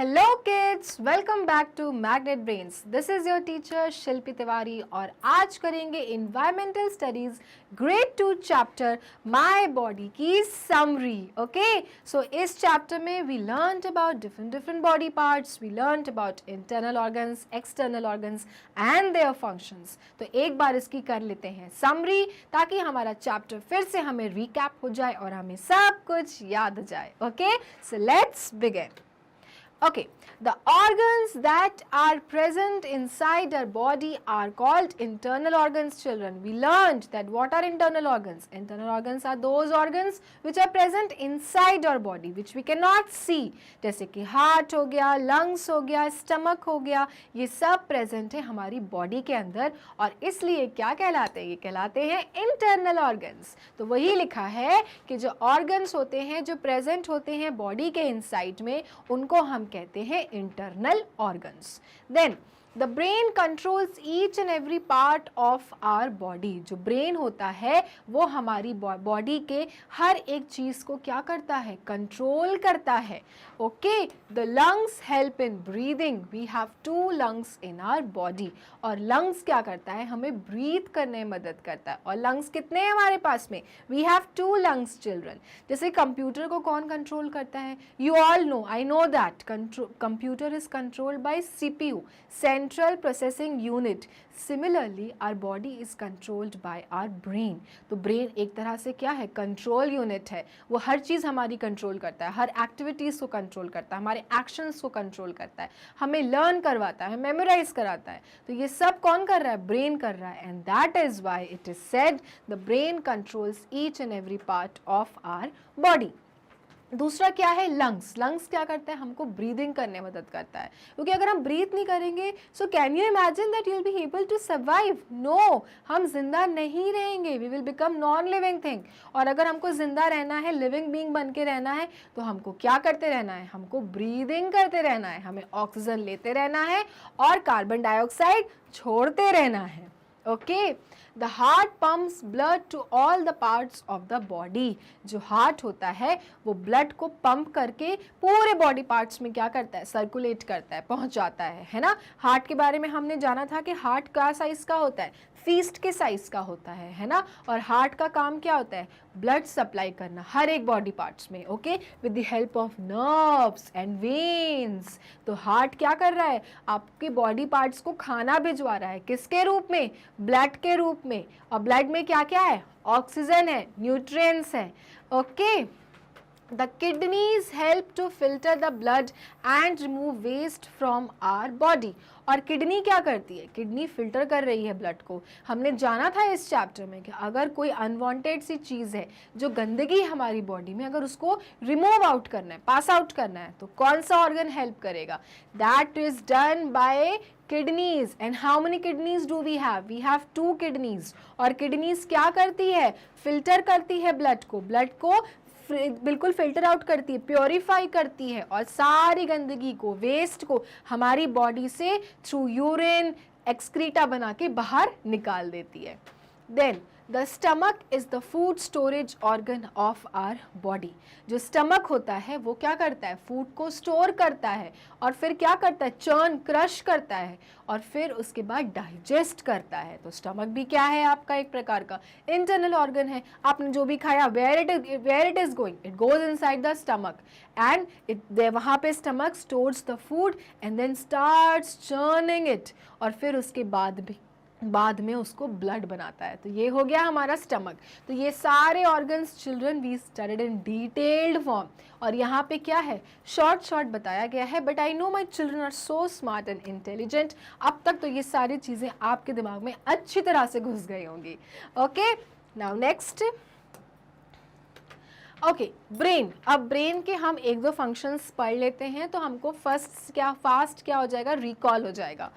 Hello kids, welcome back to magnet brains. This is your teacher Shilpi Tiwari और आज करेंगे environmental studies grade 2 chapter my body की समरी। Okay, so इस chapter में we learned about different body parts, we learned about internal organs, external organs and their functions. तो एक बार इसकी कर लेते हैं समरी ताकि हमारा चैप्टर फिर से हमें रिकैप हो जाए और हमें सब कुछ याद हो जाए। Okay, so let's begin. Okay, the organs that are present inside our body are called internal organs, children. We learned that what are internal organs? Internal organs are those organs which are present inside our body, which we cannot see. जैसे कि heart हो गया, lungs हो गया, stomach हो गया, ये सब present है हमारी body के अंदर और इसलिए क्या कहलाते हैं? ये कहलाते हैं internal organs. तो वही लिखा है कि जो organs होते हैं, जो present होते हैं body के inside में, उनको हम कहते हैं internal organs. Then the brain controls each and every part of our body. जो ब्रेन होता है वो हमारी बॉडी के हर एक चीज को क्या करता है? कंट्रोल करता है। Okay, the lungs help in breathing. We have 2 lungs in our body और लंग्स क्या करता है? हमें ब्रीथ करने में मदद करता है। और लंग्स कितने हैं हमारे पास में? We have 2 lungs children. जैसे कंप्यूटर को कौन कंट्रोल करता है? You all know, I know that computer is controlled by CPU, Central Processing Unit. Similarly, our body is controlled by our brain. तो ब्रेन एक तरह से क्या है? कंट्रोल यूनिट है। वो हर चीज़ हमारी कंट्रोल करता है, हर एक्टिविटीज़ को कंट्रोल करता है, हमारे एक्शंस को कंट्रोल करता है, हमें लर्न करवाता है, मेमोराइज कराता है। तो ये सब कौन कर रहा है? ब्रेन कर रहा है। And that is why it is said the brain controls each and every part of our body. दूसरा क्या है? लंग्स। लंग्स क्या करता है? हमको ब्रीदिंग करने में मदद करता है, क्योंकि अगर हम ब्रीथ नहीं करेंगे so can you imagine that you will be able to survive? No, हम जिंदा नहीं रहेंगे, we will become non living thing. और अगर हमको जिंदा रहना है, लिविंग बीइंग बन के रहना है, तो हमको क्या करते रहना है? हमको ब्रीदिंग करते रहना है, हमें ऑक्सीजन लेते रहना है और कार्बन डाइऑक्साइड छोड़ते रहना है। Okay, the heart pumps blood to all the parts of the body. जो हार्ट होता है वो ब्लड को पंप करके पूरे बॉडी पार्ट्स में क्या करता है? सर्कुलेट करता है, पहुंचाता है ना। हार्ट के बारे में हमने जाना था कि हार्ट क्या साइज का होता है? फीस्ट के साइज का होता है ना। और हार्ट का काम क्या होता है? ब्लड सप्लाई करना हर एक बॉडी पार्ट्स में। Okay, with the help of nerves and veins. तो हार्ट क्या कर रहा है? आपके बॉडी पार्ट्स को खाना भिजवा रहा है। किसके रूप में? ब्लड के रूप में। और ब्लड में क्या क्या है? ऑक्सीजन है, न्यूट्रिएंट्स है। Okay, the kidneys help to filter the blood and remove waste from our body. और किडनी क्या करती है? किडनी फिल्टर कर रही है ब्लड को। हमने जाना था इस चैप्टर में कि अगर कोई अनवांटेड सी चीज़ है, जो गंदगी हमारी बॉडी में, अगर उसको रिमूव आउट करना है, पास आउट करना है, तो कौन सा ऑर्गन हेल्प करेगा? That is done by kidneys. And how many kidneys do we have? We have 2 kidneys. और किडनीज क्या करती है? फिल्टर करती है ब्लड को बिल्कुल फिल्टर आउट करती है, प्योरीफाई करती है और सारी गंदगी को, वेस्ट को हमारी बॉडी से थ्रू यूरिन, एक्सक्रीटा बना के बाहर निकाल देती है। Then the stomach is the food storage organ of our body. जो स्टमक होता है वो क्या करता है? फूड को स्टोर करता है और फिर क्या करता है? चर्न, क्रश करता है और फिर उसके बाद डाइजेस्ट करता है। तो स्टमक भी क्या है? आपका एक प्रकार का इंटरनल ऑर्गन है। आपने जो भी खाया, where it is going? It goes inside the stomach and वहाँ पे stomach stores the food and then starts churning it और फिर उसके बाद में उसको ब्लड बनाता है। तो ये हो गया हमारा स्टमक। तो ये सारे organs children we studied in detailed form और यहाँ पे क्या है? शॉर्ट बताया गया है। But I know my children are so smart and intelligent. अब तक तो ये सारी चीज़ें आपके दिमाग में अच्छी तरह से घुस गई होंगी। Okay, now next. Okay, brain. अब ब्रेन के हम 1-2 फंक्शंस पढ़ लेते हैं तो हमको फास्ट क्या हो जाएगा? रिकॉल हो जाएगा।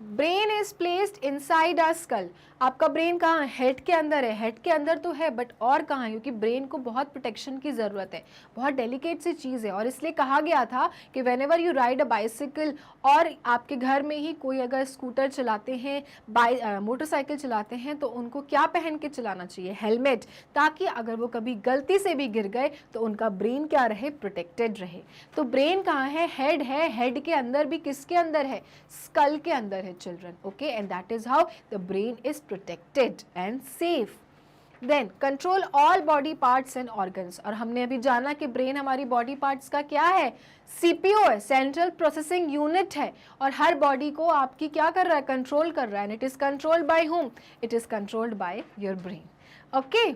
Brain is placed inside our skull. आपका ब्रेन कहाँ है? हेड के अंदर है। हेड के अंदर तो है, बट और कहाँ है? क्योंकि ब्रेन को बहुत प्रोटेक्शन की ज़रूरत है, बहुत डेलिकेट सी चीज़ है, और इसलिए कहा गया था कि when ever you ride a bicycle, और आपके घर में ही कोई अगर स्कूटर चलाते हैं, मोटरसाइकिल चलाते हैं, तो उनको क्या पहन के चलाना चाहिए? हेलमेट, ताकि अगर वो कभी गलती से भी गिर गए तो उनका ब्रेन क्या रहे? प्रोटेक्टेड रहे। तो ब्रेन कहाँ है? हेड है। हेड के अंदर भी किसके अंदर है? स्कल के अंदर है children, okay, and that is how the brain is protected and safe. Then control all body parts and organs, और हमने अभी जाना कि ब्रेन हमारी बॉडी पार्ट्स का क्या है? सीपीयू है, सेंट्रल प्रोसेसिंग यूनिट है, और हर बॉडी को आपकी क्या कर रहा है? कंट्रोल कर रहा है। And it is controlled by whom? It is controlled by your brain, okay.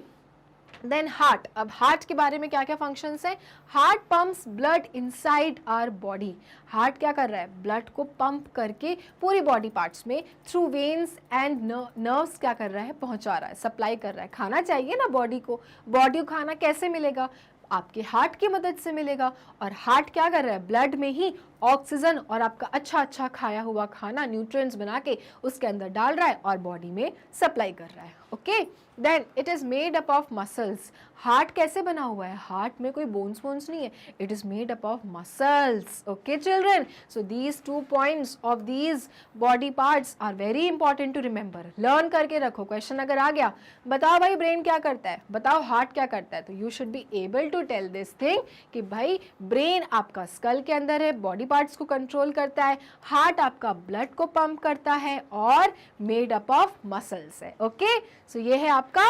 Then heart, अब हार्ट के बारे में क्या क्या फंक्शंस हैं? Heart pumps blood inside our body. Heart क्या कर रहा है? ब्लड को पंप करके पूरी बॉडी पार्ट्स में थ्रू वेन्स एंड नर्व्स क्या कर रहा है? पहुंचा रहा है, सप्लाई कर रहा है। खाना चाहिए ना बॉडी को, बॉडी को खाना कैसे मिलेगा? आपके हार्ट की मदद से मिलेगा। और हार्ट क्या कर रहा है? ब्लड में ही ऑक्सीजन और आपका अच्छा खाया हुआ खाना, न्यूट्रिएंट्स बना के उसके अंदर डाल रहा है और बॉडी में सप्लाई कर रहा है, okay. Then it is made up of muscles. Heart कैसे बना हुआ है? हार्ट में कोई बोन्स नहीं है, it is made up of muscles, okay children. So these 2 points of these body parts are very important to remember. Learn करके रखो। क्वेश्चन अगर आ गया, बताओ भाई ब्रेन क्या करता है, बताओ हार्ट क्या करता है, तो you should be able to tell this thing कि भाई ब्रेन आपका स्कल के अंदर है, बॉडी पार्ट्स को कंट्रोल करता है, हार्ट आपका ब्लड को पंप करता है और मेड अप ऑफ मसल्स है, ओके। सो ये है आपका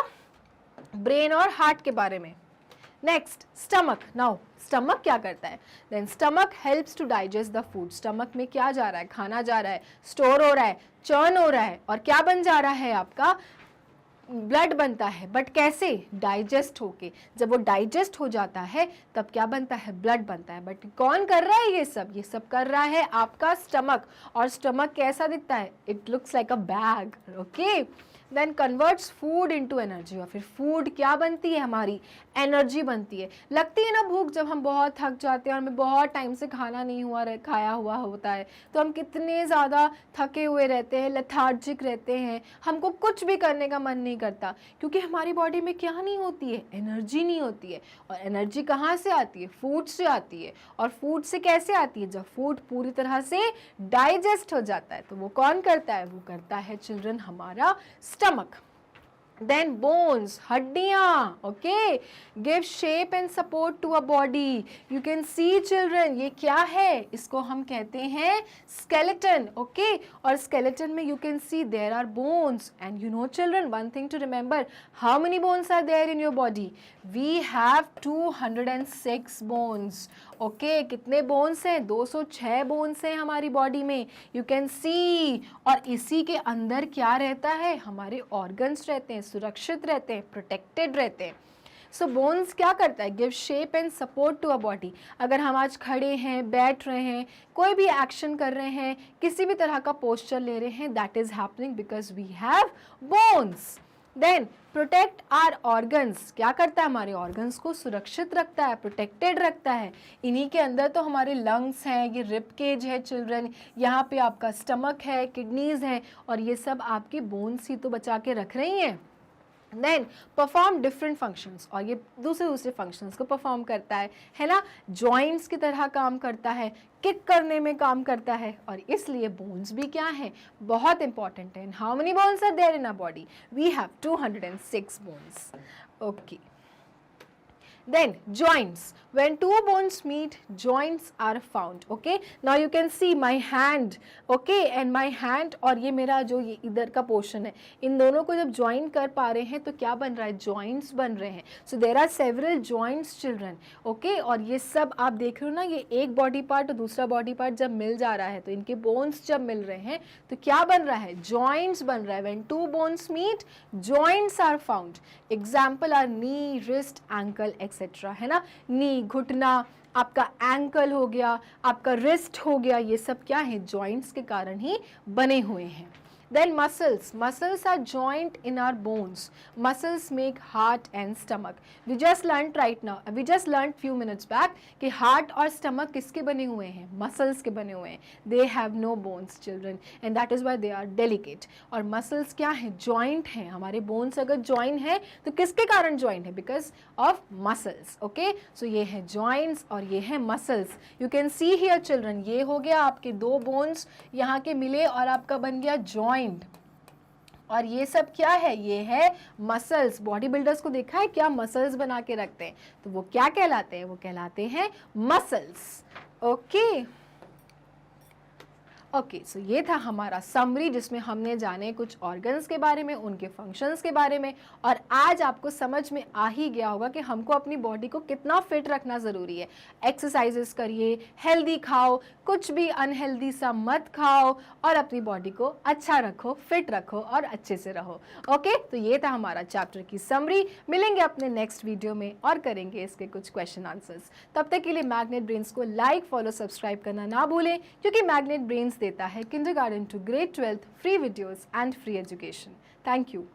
ब्रेन और हार्ट के बारे में। Next stomach. नाउ स्टमक क्या करता है? Then stomach helps to digest the food. Stomach में क्या जा रहा है? खाना जा रहा है, स्टोर हो रहा है, चर्न हो रहा है, और क्या बन जा रहा है? आपका ब्लड बनता है। बट कैसे? डाइजेस्ट होके। जब वो डाइजेस्ट हो जाता है तब क्या बनता है? ब्लड बनता है। बट कौन कर रहा है ये सब? ये सब कर रहा है आपका स्टमक। और स्टमक कैसा दिखता है? It looks like a bag, okay. Then converts food into energy, और फिर फूड क्या बनती है? हमारी एनर्जी बनती है। लगती है ना भूख, जब हम बहुत थक जाते हैं और हमें बहुत टाइम से खाना नहीं खाया हुआ होता है, तो हम कितने ज़्यादा थके हुए रहते हैं, लेथार्जिक रहते हैं, हमको कुछ भी करने का मन नहीं करता, क्योंकि हमारी बॉडी में क्या नहीं होती है? एनर्जी नहीं होती है। और एनर्जी कहाँ से आती है? फूड से आती है। और फूड से कैसे आती है? जब फूड पूरी तरह से डाइजेस्ट हो जाता है, तो वो कौन करता है? वो करता है चिल्ड्रन हमारा स्टमक। देन बोन्स, हड्डियां, okay, give shape and support to a body. You can see children, ये क्या है? इसको हम कहते हैं स्केलेटन, ओके। और स्केलेटन में you can see there are bones, and you know children, one thing to remember, how many bones are there in your body? We have 206 bones, okay. कितने बोन्स हैं? 206 बोन्स हैं हमारी body में, you can सी। और इसी के अंदर क्या रहता है? हमारे ऑर्गन्स रहते हैं, सुरक्षित रहते हैं, प्रोटेक्टेड रहते हैं। सो बोन्स क्या करता है? Give shape and support to a body. अगर हम आज खड़े हैं, बैठ रहे हैं, कोई भी एक्शन कर रहे हैं, किसी भी तरह का पोस्चर ले रहे हैं, that is happening because we have bones. Then protect our organs, क्या करता है? हमारे ऑर्गन्स को सुरक्षित रखता है, प्रोटेक्टेड रखता है। इन्हीं के अंदर तो हमारे लंग्स हैं, ये रिब केज है चिल्ड्रन, यहाँ पे आपका स्टमक है, किडनीज हैं, और ये सब आपके बोन्स ही तो बचा के रख रही हैं। देन परफॉर्म डिफरेंट फंक्शंस, और ये दूसरे फंक्शंस को परफॉर्म करता है ना। जॉइंट्स की तरह काम करता है, किक करने में काम करता है, और इसलिए बोन्स भी क्या है? बहुत इंपॉर्टेंट है। How many bones are there in our body? We have 206 bones, okay. Then joints, when two bones meet, joints are found, okay. Now you can see my hand, okay, and my hand और ये मेरा जो ये इधर का portion है, इन दोनों को जब ज्वाइन कर पा रहे हैं तो क्या बन रहा है? जॉइंट्स बन रहे हैं। So there are several joints children, okay. और ये सब आप देख रहे हो ना, ये एक बॉडी पार्ट और दूसरा बॉडी पार्ट जब मिल जा रहा है, तो इनके बोन्स जब मिल रहे हैं तो क्या बन रहा है? जॉइंट्स बन रहा है। When two bones meet, joints are found. Example are knee, wrist, ankle etcetera, है ना। नी घुटना, आपका एंकल हो गया, आपका रिस्ट हो गया, ये सब क्या है? जॉइंट्स के कारण ही बने हुए हैं। Then muscles are joint in our bones. Muscles make heart and stomach. We just learned few minutes back कि heart और stomach किसके बने हुए हैं? Muscles के बने हुए हैं. They have no bones, children, and that is why they are delicate. और muscles क्या है? Joint हैं. हमारे bones अगर joint है तो किसके कारण joint है? Because of muscles. Okay, so ये है joints और ये है muscles. You can see here, children, ये हो गया आपके दो bones यहाँ के मिले और आपका बन गया joint. और ये सब क्या है? ये है मसल्स. बॉडी बिल्डर्स को देखा है क्या मसल्स बना के रखते हैं, तो वो क्या कहलाते हैं? वो कहलाते हैं मसल्स. ओके, सो ये था हमारा समरी जिसमें हमने जाने कुछ ऑर्गन्स के बारे में, उनके फंक्शंस के बारे में, और आज आपको समझ में आ ही गया होगा कि हमको अपनी बॉडी को कितना फिट रखना ज़रूरी है. एक्सरसाइजेस करिए, हेल्दी खाओ, कुछ भी अनहेल्दी सा मत खाओ, और अपनी बॉडी को अच्छा रखो, फिट रखो और अच्छे से रहो. ओके, तो ये था हमारा चैप्टर की समरी. मिलेंगे अपने नेक्स्ट वीडियो में और करेंगे इसके कुछ क्वेश्चन आंसर्स. तब तक के लिए मैग्नेट ब्रेन्स को लाइक, फॉलो, सब्सक्राइब करना ना भूलें, क्योंकि मैग्नेट ब्रेन्स देता है kindergarten to grade 12 free videos and free education. Thank you.